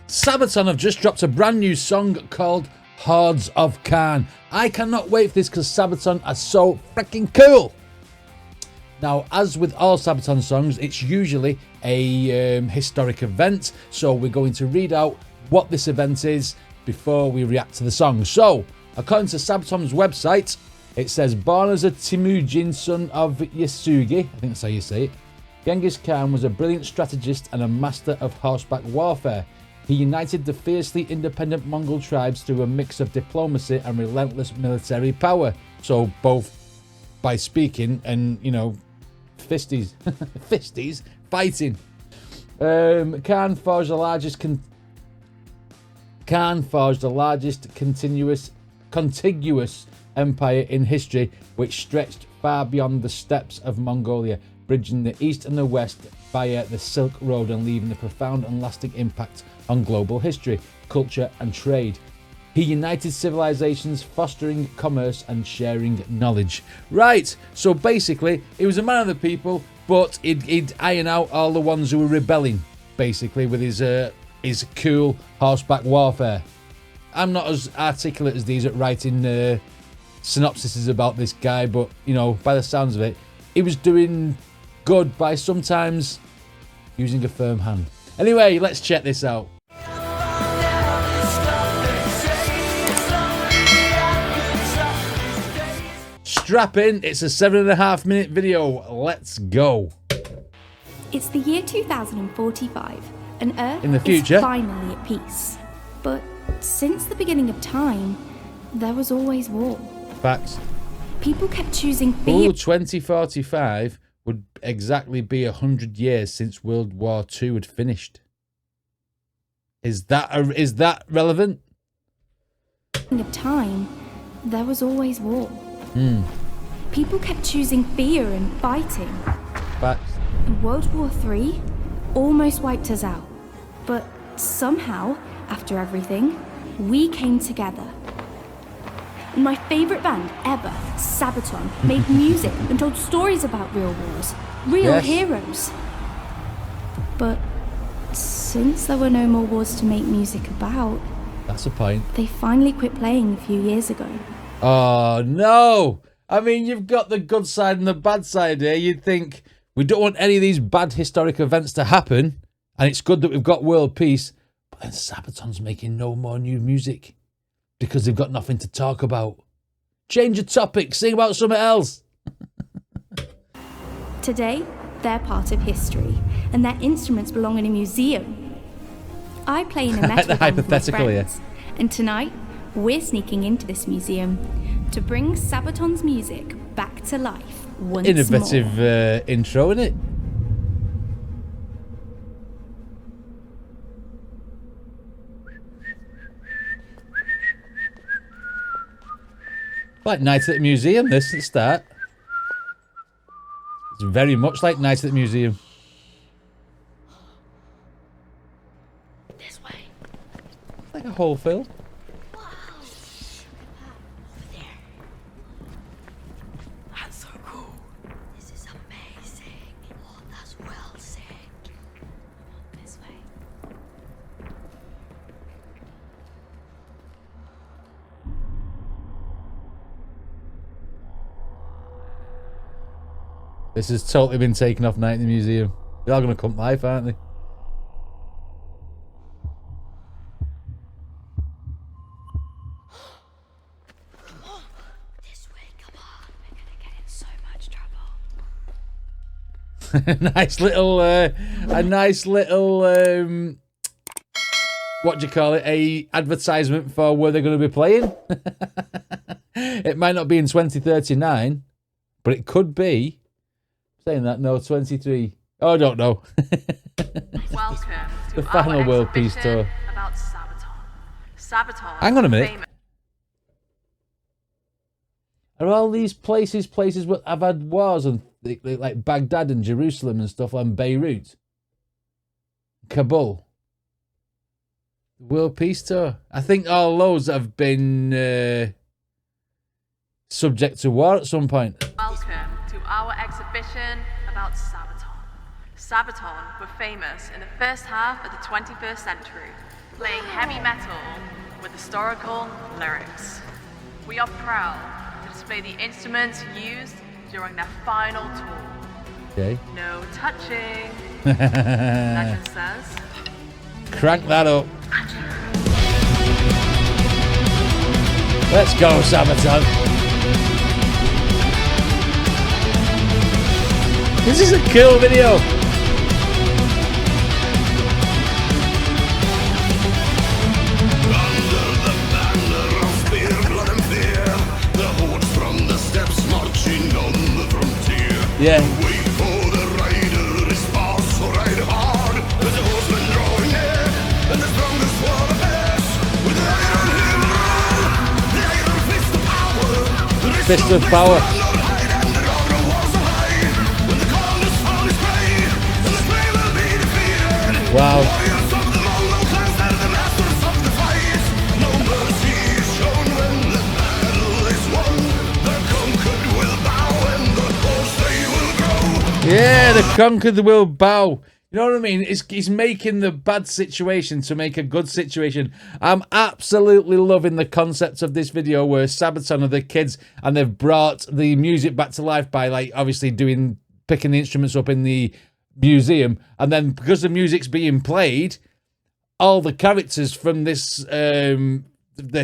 Sabaton have just dropped a brand new song called Hordes of Khan. I cannot wait for this because Sabaton are so freaking cool. Now, as with all Sabaton songs, it's usually a historic event. So we're going to read out what this event is before we react to the song. So, according to Sabaton's website, it says, born as a Temujin, son of Yasugi, I think that's how you say it, Genghis Khan was a brilliant strategist and a master of horseback warfare. He united the fiercely independent Mongol tribes through a mix of diplomacy and relentless military power. So both by speaking and, you know, fisties, fisties, fighting. Khan forged the largest contiguous empire in history, which stretched far beyond the steppes of Mongolia, bridging the east and the west via the Silk Road and leaving a profound and lasting impact on global history, culture and trade. He united civilizations, fostering commerce and sharing knowledge. Right, so basically, he was a man of the people, but he'd iron out all the ones who were rebelling, basically, with his cool horseback warfare. I'm not as articulate as these at writing synopsises about this guy, but, you know, by the sounds of it, he was doing good by sometimes using a firm hand. Anyway, let's check this out. Strap in, it's a 7.5 minute video. Let's go. It's the year 2045, and Earth in the future is finally at peace. But since the beginning of time, there was always war. Facts. People kept choosing fear. Oh, 2045 would exactly be 100 years since World War II had finished. Is that relevant? Of time, there was always war. People kept choosing fear and fighting. Facts. And World War III almost wiped us out. But somehow, after everything, we came together. And my favourite band ever, Sabaton, made music and told stories about real wars, real heroes. But since there were no more wars to make music about, that's a point. They finally quit playing a few years ago. Oh, no. I mean, you've got the good side and the bad side here. You'd think we don't want any of these bad historic events to happen, and it's good that we've got world peace, but then Sabaton's making no more new music because they've got nothing to talk about. Change the topic. Sing about something else. Today, they're part of history, and their instruments belong in a museum. I play in a metal band with my friends, and tonight, we're sneaking into this museum to bring Sabaton's music back to life once more. Innovative intro, isn't it? Like Night at the Museum, this at the start. It's very much like Night at the Museum. This way. Like a whole film. This has totally been taken off Night in the Museum. They're all going to come live, aren't they? Come on. This way, come on. We're going to get in so much trouble. a nice little, what do you call it? A advertisement for where they're going to be playing. It might not be in 2039, but it could be. Saying that, no, 23. Oh, I don't know. Welcome to the final world peace tour. About Sabaton. Sabaton. Hang on a minute. Are all these places where I've had wars and like Baghdad and Jerusalem and stuff, and Beirut, Kabul? World peace tour. I think all those have been subject to war at some point. Welcome to our exhibition about Sabaton. Sabaton were famous in the first half of the 21st century. playing heavy metal with historical lyrics. We are proud to display the instruments used during their final tour. Okay. No touching. Legend says. Crank that up. Let's go, Sabaton. This is a cool video. Under the banner of spear, blood and fear, the hordes from the steppes marching on the frontier. Yeah. Wait for the rider is fast, so ride hard. There's a horseman drawing near, and the strongest war appears. With the iron heel roll, the iron fist of power. Fist of power. Wow. Yeah, the conquered will bow. You know what I mean? He's making the bad situation to make a good situation. I'm absolutely loving the concept of this video where Sabaton are the kids and they've brought the music back to life by, like, obviously picking the instruments up in the museum, and then because the music's being played, all the characters from this the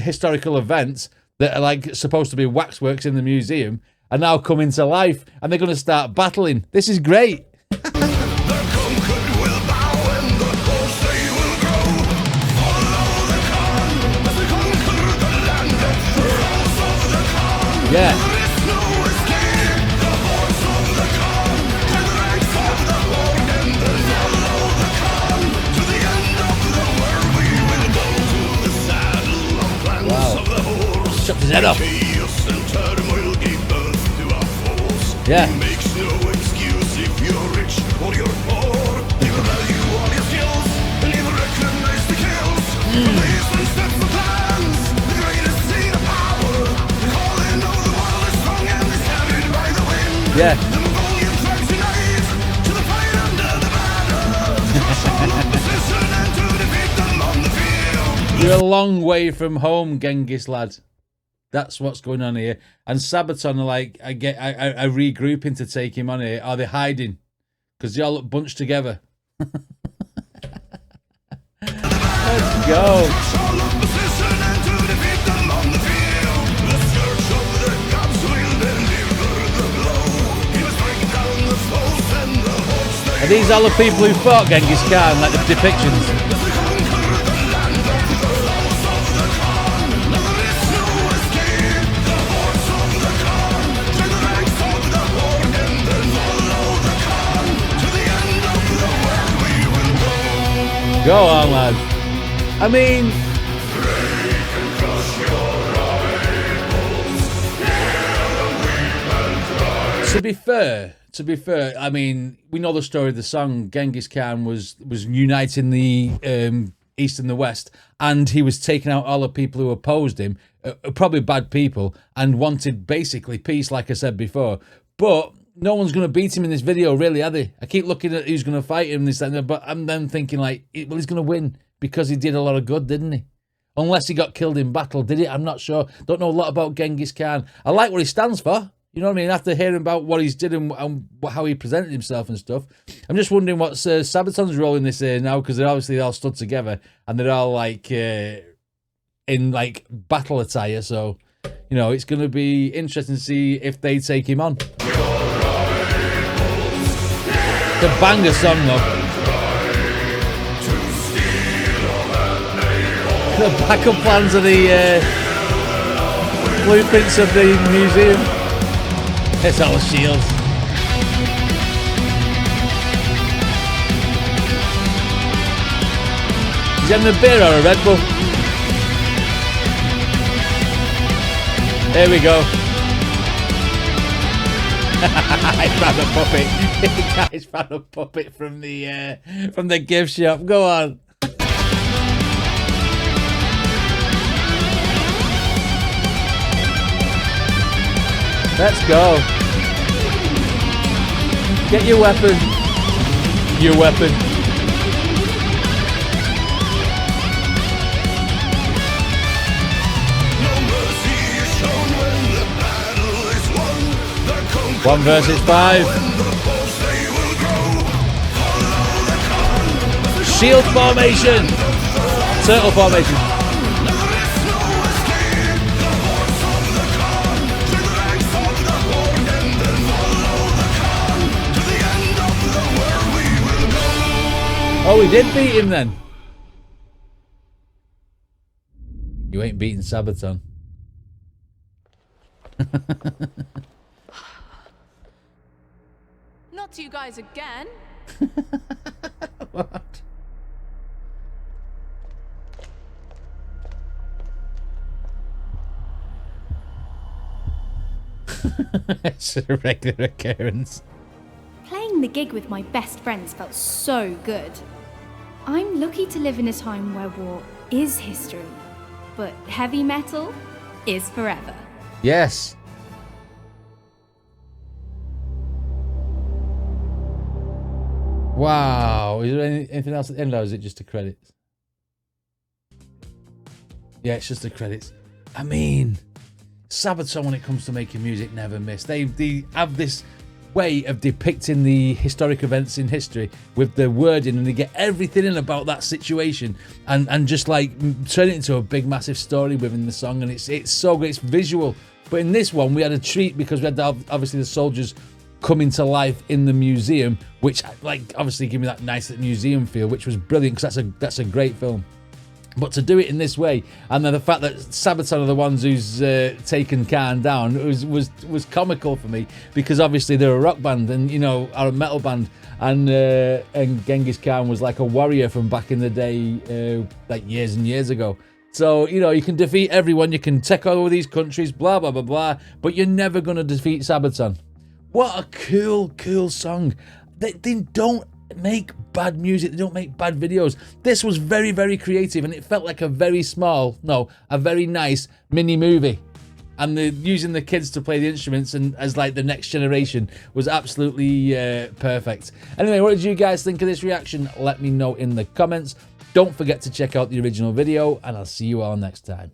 historical events that are like supposed to be waxworks in the museum are now coming to life, and they're going to start battling. This is great. Yeah. Chopped his head off. Yeah. Makes no excuse if you're rich or you're poor. Never value all your skills and never recognize the kills. Policeman steps the plans, the greatest seed of power. The calling of the world is strong and is carried by the wind. Yeah. The Mongolian tracks unite to the fight under the banner. To crush all opposition and to defeat them on the field. You're a long way from home, Genghis lad. That's what's going on here. And Sabaton are like, I regrouping to take him on here. Are they hiding? Because they all look bunched together. Let's go. Are these all the people who fought Genghis Khan, like the depictions? Go on, lad. I mean, to be fair, I mean, we know the story of the song. Genghis Khan was uniting the East and the West, and he was taking out all the people who opposed him, probably bad people, and wanted basically peace, like I said before. But no one's going to beat him in this video, really, are they? I keep looking at who's going to fight him, this and that, but I'm then thinking, like, well, he's going to win because he did a lot of good, didn't he? Unless he got killed in battle, did he? I'm not sure. Don't know a lot about Genghis Khan. I like what he stands for. You know what I mean? After hearing about what he's did and how he presented himself and stuff, I'm just wondering what's Sabaton's role in this now, because they're obviously all stood together and they're all like in like battle attire. So, you know, it's going to be interesting to see if they take him on. It's a banger song, though. The backup plans of the blueprints of the museum. It's all shields. Is he having a beer or a Red Bull? There we go. I found a puppet. Guys found a puppet from the gift shop. Go on. Let's go. Get your weapon. Your weapon. 1 versus 5. Shield formation. Turtle formation. Oh, we did beat him then. You ain't beating Sabaton. Not to you guys again. What? It's a regular occurrence. Playing the gig with my best friends felt so good. I'm lucky to live in a time where war is history, but heavy metal is forever. Yes. Wow. Is there anything else at the end, or is it just the credits? Yeah, it's just the credits. I mean, Sabaton, when it comes to making music, never miss. They have this way of depicting the historic events in history with the wording, and they get everything in about that situation and just like turn it into a big massive story within the song, and it's so great. It's visual. But in this one we had a treat because we had obviously the soldiers coming to life in the museum, which like obviously gave me that nice museum feel, which was brilliant because that's a great film. But to do it in this way, and then the fact that Sabaton are the ones who's taken Khan down, was comical for me, because obviously they're a rock band and are a metal band, and Genghis Khan was like a warrior from back in the day, like years and years ago. So you can defeat everyone, you can take over these countries, blah blah blah blah, but you're never gonna defeat Sabaton. What a cool song. They don't make bad music, they don't make bad videos. This was very, very creative, and it felt like a very nice mini movie. And using the kids to play the instruments and as like the next generation was absolutely perfect. Anyway, what did you guys think of this reaction? Let me know in the comments. Don't forget to check out the original video, and I'll see you all next time.